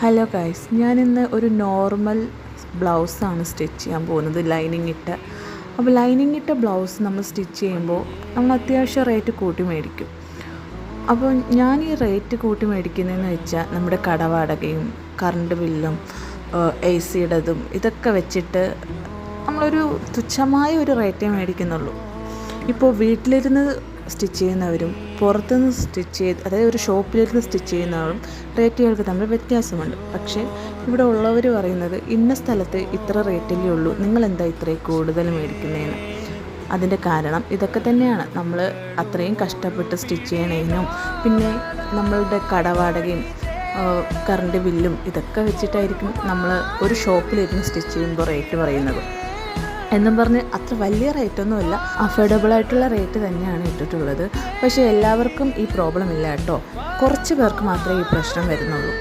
Hello guys, ഞാനിന്ന് ഒരു normal ബ്ലൗസാണ് stitch ചെയ്യാൻ പോകുന്നത്, ലൈനിങ് ഇട്ട്. അപ്പോൾ ലൈനിങ് ഇട്ട ബ്ലൗസ് നമ്മൾ സ്റ്റിച്ച് ചെയ്യുമ്പോൾ നമ്മൾ അത്യാവശ്യം റേറ്റ് കൂട്ടി മേടിക്കും. അപ്പോൾ ഞാൻ ഈ റേറ്റ് കൂട്ടി മേടിക്കുന്നതെന്ന് വെച്ചാൽ നമ്മുടെ കടവാടകയും കറണ്ട് ബില്ലും AC-യുടേതും ഇതൊക്കെ വെച്ചിട്ട് നമ്മളൊരു തുച്ഛമായ ഒരു റേറ്റേ മേടിക്കുന്നുള്ളൂ. ഇപ്പോൾ വീട്ടിലിരുന്ന് സ്റ്റിച്ച് ചെയ്യുന്നവരും പുറത്തുനിന്ന് സ്റ്റിച്ച് ചെയ്ത്, അതായത് ഒരു ഷോപ്പിലിരുന്ന് സ്റ്റിച്ച് ചെയ്യുന്നവരും റേറ്റുകൾക്ക് തമ്മിൽ വ്യത്യാസമുണ്ട്. പക്ഷേ ഇവിടെ ഉള്ളവർ പറയുന്നത് ഇന്ന സ്ഥലത്ത് ഇത്ര റേറ്റല്ലേ ഉള്ളൂ, നിങ്ങളെന്താ ഇത്രയും കൂടുതൽ മേടിക്കുന്നതെന്ന്. അതിൻ്റെ കാരണം ഇതൊക്കെ തന്നെയാണ്. നമ്മൾ അത്രയും കഷ്ടപ്പെട്ട് സ്റ്റിച്ച് ചെയ്യണേനും പിന്നെ നമ്മളുടെ കടവാടകയും കറണ്ട് ബില്ലും ഇതൊക്കെ വെച്ചിട്ടായിരിക്കും നമ്മൾ ഒരു ഷോപ്പിലിരുന്ന് സ്റ്റിച്ച് ചെയ്യുമ്പോൾ റേറ്റ് പറയുന്നത്. എന്നും പറഞ്ഞ് അത്ര വലിയ റേറ്റൊന്നുമില്ല, അഫോർഡബിളായിട്ടുള്ള റേറ്റ് തന്നെയാണ് ഇട്ടിട്ടുള്ളത്. പക്ഷേ എല്ലാവർക്കും ഈ പ്രോബ്ലം ഇല്ല കേട്ടോ, കുറച്ച് പേർക്ക് മാത്രമേ ഈ പ്രശ്നം വരുന്നുള്ളൂ.